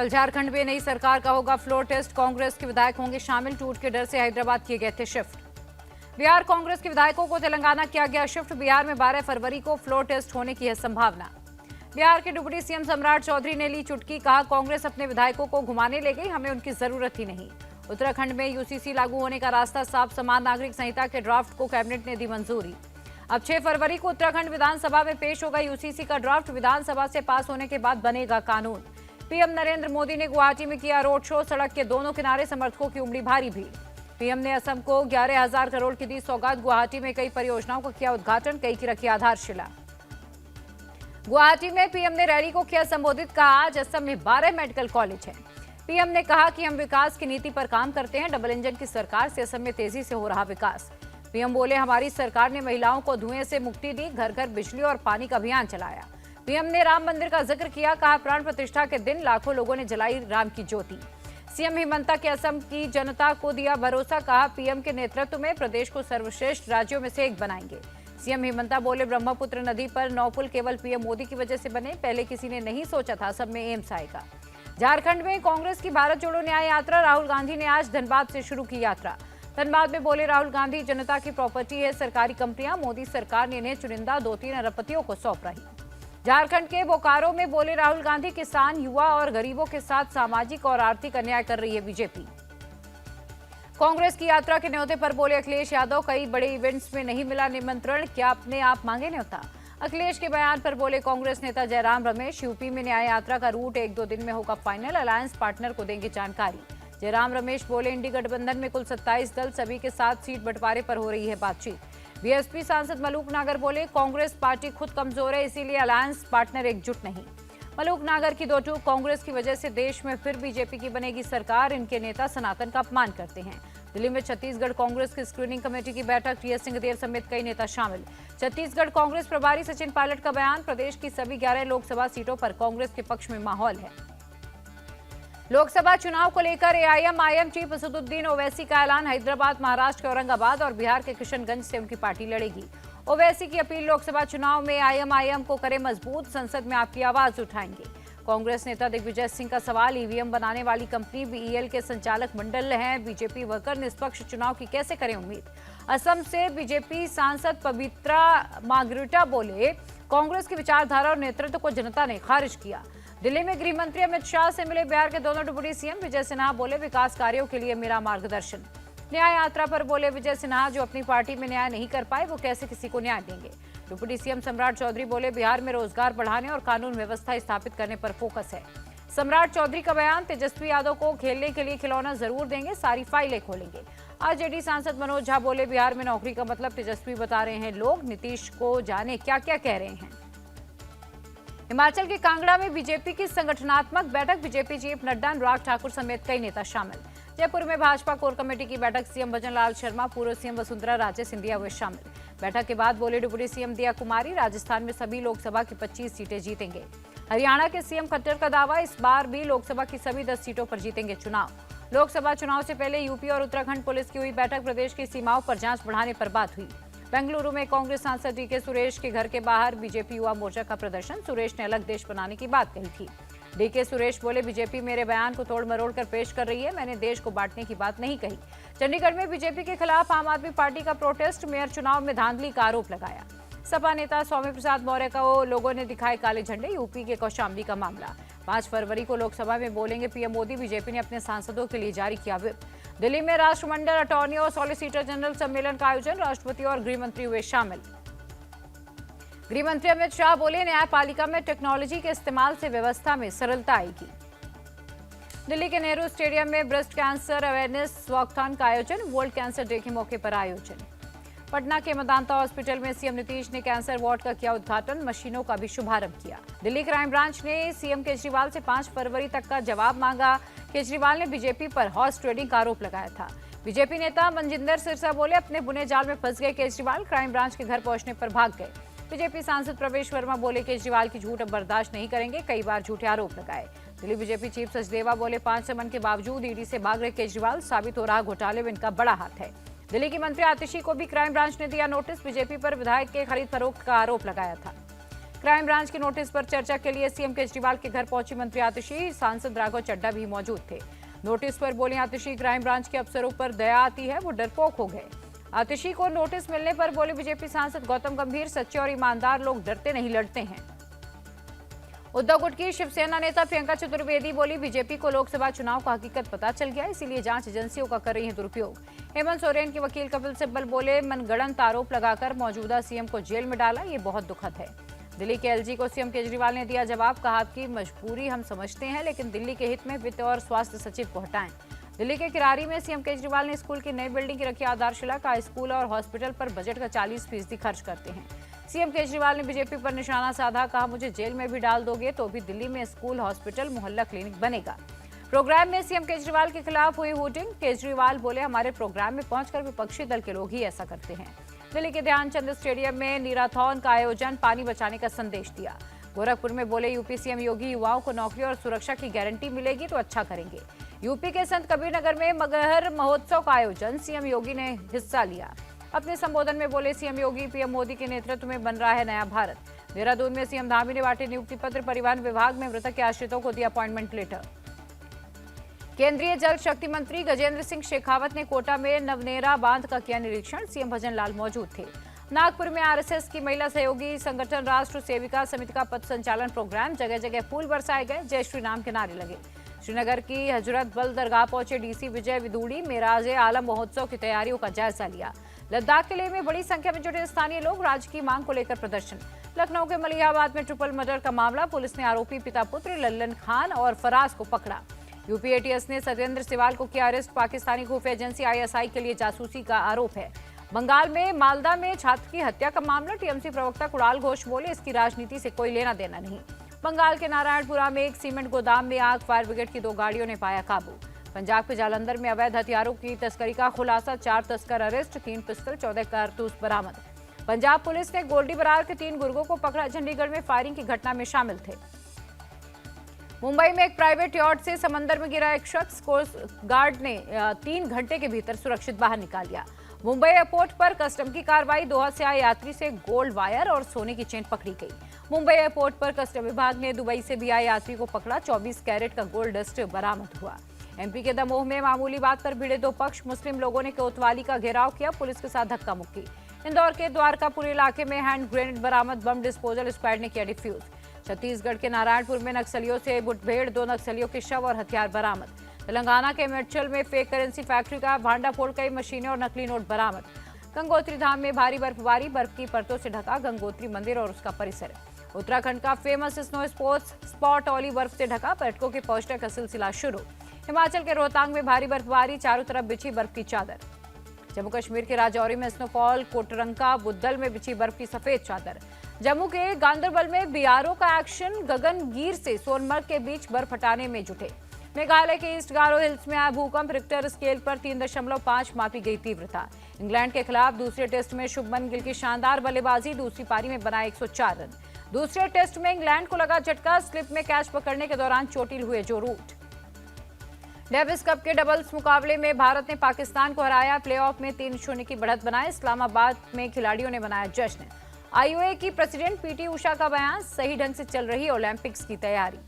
कल झारखंड में नई सरकार का होगा फ्लोर टेस्ट। कांग्रेस के विधायक होंगे शामिल। टूट के डर से हैदराबाद किए गए थे शिफ्ट। बिहार कांग्रेस के विधायकों को तेलंगाना किया गया शिफ्ट। बिहार में 12 फरवरी को फ्लोर टेस्ट होने की है संभावना। बिहार के डिप्टी सीएम सम्राट चौधरी ने ली चुटकी। कहा, कांग्रेस अपने विधायकों को घुमाने ले गई, हमें उनकी जरूरत ही नहीं। उत्तराखंड में यूसीसी लागू होने का रास्ता साफ। समान नागरिक संहिता के ड्राफ्ट को कैबिनेट ने दी मंजूरी। अब 6 फरवरी को उत्तराखंड विधानसभा में पेश होगा यूसीसी का ड्राफ्ट। विधानसभा से पास होने के बाद बनेगा कानून। पीएम नरेंद्र मोदी ने गुवाहाटी में किया रोड शो। सड़क के दोनों किनारे समर्थकों की उमड़ी भारी भीड़। पीएम ने असम को 11,000 करोड़ की दी सौगात। गुवाहाटी में कई परियोजनाओं का किया उद्घाटन, कई की रखी आधारशिला। गुवाहाटी में पीएम ने रैली को किया संबोधित। कहा, आज असम में 12 मेडिकल कॉलेज हैं। पीएम ने कहा कि हम विकास की नीति पर काम करते हैं। डबल इंजन की सरकार से असम में तेजी से हो रहा विकास। पीएम बोले, हमारी सरकार ने महिलाओं को धुएं से मुक्ति दी, घर घर बिजली और पानी का अभियान चलाया। पीएम ने राम मंदिर का जिक्र किया। कहा, प्राण प्रतिष्ठा के दिन लाखों लोगों ने जलाई राम की ज्योति। सीएम हिमंता के असम की जनता को दिया भरोसा। कहा, पीएम के नेतृत्व में प्रदेश को सर्वश्रेष्ठ राज्यों में से एक बनाएंगे। सीएम हिमंता बोले, ब्रह्मपुत्र नदी पर 9 पुल केवल पीएम मोदी की वजह से बने, पहले किसी ने नहीं सोचा था सब में एम्स आएगा। झारखंड में कांग्रेस की भारत जोड़ो न्याय यात्रा। राहुल गांधी ने आज धनबाद से शुरू की यात्रा। धनबाद में बोले राहुल गांधी, जनता की प्रॉपर्टी है सरकारी कंपनियां, मोदी सरकार ने इन्हें चुनिंदा 2-3 अरबपतियों को सौंप रही। झारखंड के बोकारो में बोले राहुल गांधी, किसान, युवा और गरीबों के साथ सामाजिक और आर्थिक अन्याय कर रही है बीजेपी। कांग्रेस की यात्रा के न्योते पर बोले अखिलेश यादव, कई बड़े इवेंट्स में नहीं मिला निमंत्रण, क्या अपने आप मांगे न्योता। अखिलेश के बयान पर बोले कांग्रेस नेता जयराम रमेश, यूपी में न्याय यात्रा का रूट 1-2 दिन में होगा फाइनल, अलायंस पार्टनर को देंगे जानकारी। जयराम रमेश बोले, इंडी गठबंधन में कुल 27 दल, सभी के साथ सीट बंटवारे पर हो रही है बातचीत। बीएसपी सांसद मलूक नागर बोले, कांग्रेस पार्टी खुद कमजोर है, इसीलिए अलायंस पार्टनर एकजुट नहीं। मलूक नागर की 2 टूक, कांग्रेस की वजह से देश में फिर बीजेपी की बनेगी सरकार, इनके नेता सनातन का अपमान करते हैं। दिल्ली में छत्तीसगढ़ कांग्रेस की स्क्रीनिंग कमेटी की बैठक। टीएस सिंहदेव समेत कई नेता शामिल। छत्तीसगढ़ कांग्रेस प्रभारी सचिन पायलट का बयान, प्रदेश की सभी 11 लोकसभा सीटों पर कांग्रेस के पक्ष में माहौल है। लोकसभा चुनाव को लेकर एआईएम चीफ असदुद्दीन ओवैसी का ऐलान। हैदराबाद, महाराष्ट्र के औरंगाबाद और बिहार के किशनगंज से उनकी पार्टी लड़ेगी। ओवैसी की अपील, लोकसभा चुनाव में एआईएम को करे मजबूत, संसद में आपकी आवाज उठाएंगे। कांग्रेस नेता दिग्विजय सिंह का सवाल, ईवीएम बनाने वाली कंपनी बीईएल के संचालक मंडल हैं, बीजेपी वर्कर निष्पक्ष चुनाव की कैसे करें उम्मीद। असम से बीजेपी सांसद पवित्रा मार्गरेटा बोले, कांग्रेस की विचारधारा और नेतृत्व को जनता ने खारिज किया। दिल्ली में गृह मंत्री अमित शाह से मिले बिहार के दोनों डिप्टी सीएम। विजय सिन्हा बोले, विकास कार्यों के लिए मेरा मार्गदर्शन। न्याय यात्रा पर बोले विजय सिन्हा, जो अपनी पार्टी में न्याय नहीं कर पाए वो कैसे किसी को न्याय देंगे। डिप्टी सीएम सम्राट चौधरी बोले, बिहार में रोजगार बढ़ाने और कानून व्यवस्था स्थापित करने पर फोकस है। सम्राट चौधरी का बयान, तेजस्वी यादव को खेलने के लिए खिलौना जरूर देंगे, सारी फाइलें खोलेंगे। आरजेडी सांसद मनोज झा बोले, बिहार में नौकरी का मतलब तेजस्वी बता रहे हैं लोग, नीतीश को जाने क्या क्या कह रहे हैं। हिमाचल के कांगड़ा में बीजेपी की संगठनात्मक बैठक। बीजेपी चीफ नड्डा, अनुराग ठाकुर समेत कई नेता शामिल। जयपुर में भाजपा कोर कमेटी की बैठक। सीएम भजन लाल शर्मा, पूर्व सीएम वसुंधरा राजे सिंधिया हुए शामिल। बैठक के बाद बोले डिप्टी सीएम दिया कुमारी, राजस्थान में सभी लोकसभा की 25 सीटें जीतेंगे। हरियाणा के सीएम खट्टर का दावा, इस बार भी लोकसभा की सभी 10 सीटों पर जीतेंगे चुनाव। लोकसभा चुनाव से पहले यूपी और उत्तराखंड पुलिस की हुई बैठक। प्रदेश की सीमाओं पर जांच बढ़ाने पर बात हुई। बेंगलुरु में कांग्रेस सांसद डीके सुरेश के घर के बाहर बीजेपी युवा मोर्चा का प्रदर्शन। सुरेश ने अलग देश बनाने की बात कही थी। डीके सुरेश बोले, बीजेपी मेरे बयान को तोड़ मरोड़ कर पेश कर रही है, मैंने देश को बांटने की बात नहीं कही। चंडीगढ़ में बीजेपी के खिलाफ आम आदमी पार्टी का प्रोटेस्ट। मेयर चुनाव में धांधली का आरोप लगाया। सपा नेता स्वामी प्रसाद मौर्य को लोगों ने दिखाए काले झंडे। यूपी के कौशाम्बी का मामला। 5 फरवरी को लोकसभा में बोलेंगे पीएम मोदी। बीजेपी ने अपने सांसदों के लिए जारी किया व्हिप। दिल्ली में राष्ट्रमंडल अटॉर्नी और सॉलिसिटर जनरल सम्मेलन का आयोजन। राष्ट्रपति और गृह मंत्री हुए शामिल। गृह मंत्री अमित शाह बोले, न्यायपालिका में टेक्नोलॉजी के इस्तेमाल से व्यवस्था में सरलता आएगी। दिल्ली के नेहरू स्टेडियम में ब्रेस्ट कैंसर अवेयरनेस वॉकथॉन का आयोजन। वर्ल्ड कैंसर डे के मौके पर आयोजन। पटना के मेदांता हॉस्पिटल में सीएम नीतीश ने कैंसर वार्ड का किया उद्घाटन, मशीनों का भी शुभारंभ किया। दिल्ली क्राइम ब्रांच ने सीएम केजरीवाल से 5 फरवरी तक का जवाब मांगा। केजरीवाल ने बीजेपी पर हॉर्स ट्रेडिंग का आरोप लगाया था। बीजेपी नेता मनजिंदर सिरसा बोले, अपने बुने जाल में फंस गए केजरीवाल, क्राइम ब्रांच के घर पहुंचने पर भाग गए। बीजेपी सांसद प्रवेश वर्मा बोले, केजरीवाल की झूठ अब बर्दाश्त नहीं करेंगे, कई बार झूठे आरोप लगाए। दिल्ली बीजेपी चीफ सचदेवा बोले, 5 समन के बावजूद ईडी से भाग रहे केजरीवाल, साबित हो रहा घोटाले में इनका बड़ा हाथ है। दिल्ली की मंत्री आतिशी को भी क्राइम ब्रांच ने दिया नोटिस। बीजेपी पर विधायक के खरीद फरोख्त का आरोप लगाया था। क्राइम ब्रांच के नोटिस पर चर्चा के लिए सीएम केजरीवाल के घर पहुंची मंत्री आतिशी, सांसद राघव चड्ढा भी मौजूद थे। नोटिस पर बोली आतिशी, क्राइम ब्रांच के अफसरों पर दया आती है, वो डरपोक हो गए। आतिशी को नोटिस मिलने पर बोले बीजेपी सांसद गौतम गंभीर, सच्चे और ईमानदार लोग डरते नहीं लड़ते हैं। उद्धव गुट की शिवसेना नेता प्रियंका चतुर्वेदी बोली, बीजेपी को लोकसभा चुनाव का हकीकत पता चल गया, इसीलिए जांच एजेंसियों का कर रही है दुरुपयोग। हेमंत सोरेन के वकील कपिल सिब्बल बोले, मनगढ़ंत आरोप लगाकर मौजूदा सीएम को जेल में डाला, ये बहुत दुखद है। दिल्ली के एलजी को सीएम केजरीवाल ने दिया जवाब, कहा कि मजबूरी हम समझते हैं, लेकिन दिल्ली के हित में वित्त और स्वास्थ्य सचिव को हटाएं। दिल्ली के किरारी में सीएम केजरीवाल ने स्कूल की नई बिल्डिंग की रखी आधारशिला, का स्कूल और हॉस्पिटल पर बजट का 40% खर्च करते हैं। सीएम केजरीवाल ने बीजेपी पर निशाना साधा, कहा मुझे जेल में भी डाल दोगे तो भी दिल्ली में स्कूल, हॉस्पिटल, मोहल्ला क्लिनिक बनेगा। प्रोग्राम में सीएम केजरीवाल के खिलाफ हुई हूटिंग, केजरीवाल बोले, हमारे प्रोग्राम में पहुंचकर विपक्षी दल के लोग ही ऐसा करते हैं। दिल्ली के ध्यानचंद स्टेडियम में नीराथॉन का आयोजन, पानी बचाने का संदेश दिया। गोरखपुर में बोले, यूपी सीएम योगी, युवाओं को नौकरी और सुरक्षा की गारंटी मिलेगी तो अच्छा करेंगे। यूपी के संत कबीरनगर में मगहर महोत्सव का आयोजन, सीएम योगी ने हिस्सा लिया। अपने संबोधन में बोले सीएम योगी, पीएम मोदी के नेतृत्व में बन रहा है नया भारत। देहरादून में सीएम धामी ने बांटे नियुक्ति पत्र, परिवहन विभाग में मृतक के आश्रितों को दिया अपॉइंटमेंट लेटर। केंद्रीय जल शक्ति मंत्री गजेंद्र सिंह शेखावत ने कोटा में नवनेरा बांध का किया निरीक्षण, सीएम भजन लाल मौजूद थे। नागपुर में आरएसएस की महिला सहयोगी संगठन राष्ट्र सेविका समिति का पथ संचालन प्रोग्राम, जगह जगह फूल बरसाए गए, जय श्री राम के नारे लगे। श्रीनगर की हजरत बल दरगाह पहुंचे डीसी विजय विदुड़ी, मेराज आलम महोत्सव की तैयारियों का जायजा लिया। लद्दाख के लिए में बड़ी संख्या में जुटे स्थानीय लोग, राज्य की मांग को लेकर प्रदर्शन। लखनऊ के मलिहाबाद में ट्रिपल मर्डर का मामला, पुलिस ने आरोपी पिता पुत्र लल्लन खान और फराज को पकड़ा। यूपी एटीएस ने सत्येंद्र सिवाल को किया अरेस्ट, पाकिस्तानी खुफिया एजेंसी आईएसआई के लिए जासूसी का आरोप है। बंगाल में मालदा में छात्र की हत्या का मामला, टीएमसी प्रवक्ता कुणाल घोष बोले, इसकी राजनीति से कोई लेना देना नहीं। बंगाल के नारायणपुरा में एक सीमेंट गोदाम में आग, फायर ब्रिगेड की 2 गाड़ियों ने पाया काबू। पंजाब के जालंधर में अवैध हथियारों की तस्करी का खुलासा, 4 तस्कर अरेस्ट, 3 पिस्टल, 14 कारतूस बरामद। पंजाब पुलिस ने गोल्डी बरार के 3 गुर्गों को पकड़ा, चंडीगढ़ में फायरिंग की घटना में शामिल थे। मुंबई में एक प्राइवेट यॉट से समंदर में गिरा एक शख्स, कोस्ट गार्ड ने 3 घंटे के भीतर सुरक्षित बाहर निकाल लिया। मुंबई एयरपोर्ट पर कस्टम की कार्रवाई, दोहा से आए यात्री से गोल्ड वायर और सोने की चेन पकड़ी गई। मुंबई एयरपोर्ट पर कस्टम विभाग ने दुबई से भी आए यात्री को पकड़ा, 24 कैरेट का गोल्ड डस्ट बरामद हुआ। एमपी के दमोह में मामूली बात पर भिड़े 2 पक्ष, मुस्लिम लोगों ने कोतवाली का घेराव किया, पुलिस के साथ धक्का मुक्की। इंदौर के द्वारकापुर इलाके में हैंड ग्रेनेड बरामद, बम डिस्पोजल स्क्वाड ने किया डिफ्यूज। छत्तीसगढ़ के नारायणपुर में नक्सलियों से मुठभेड़, 2 नक्सलियों के शव और हथियार बरामद। तेलंगाना के मेडचल में फेक करेंसी फैक्ट्री का भांडाफोड़, कई मशीनें और नकली नोट बरामद। गंगोत्री धाम में भारी बर्फबारी, बर्फ की परतों से ढका गंगोत्री मंदिर और उसका परिसर। उत्तराखंड का फेमस स्नो स्पोर्ट्स स्पॉट ओली बर्फ से ढका, पर्यटकों के पहुंचने का सिलसिला शुरू। हिमाचल के रोहतांग में भारी बर्फबारी, चारों तरफ बिछी बर्फ की चादर। जम्मू कश्मीर के राजौरी में स्नोफॉल, कोटरंका बुद्धल में बिछी बर्फ की सफेद चादर। जम्मू के गांदरबल में बीआरओ का एक्शन, गगनगीर से सोनमर्ग के बीच बर्फ हटाने में जुटे। मेघालय के ईस्ट गारो हिल्स में आया भूकंप, रिक्टर स्केल पर 3.5 मापी गई तीव्रता। इंग्लैंड के खिलाफ दूसरे टेस्ट में शुभमन गिल की शानदार बल्लेबाजी, दूसरी पारी में बनाए 104 रन। दूसरे टेस्ट में इंग्लैंड को लगा झटका, स्लिप में कैच पकड़ने के दौरान चोटिल हुए जो रूट। डेविस कप के डबल्स मुकाबले में भारत ने पाकिस्तान को हराया, प्लेऑफ में 3-0 की बढ़त बनाए। इस्लामाबाद में खिलाड़ियों ने बनाया जश्न। आईओए की प्रेसिडेंट पीटी उषा का बयान, सही ढंग से चल रही ओलंपिक्स की तैयारी।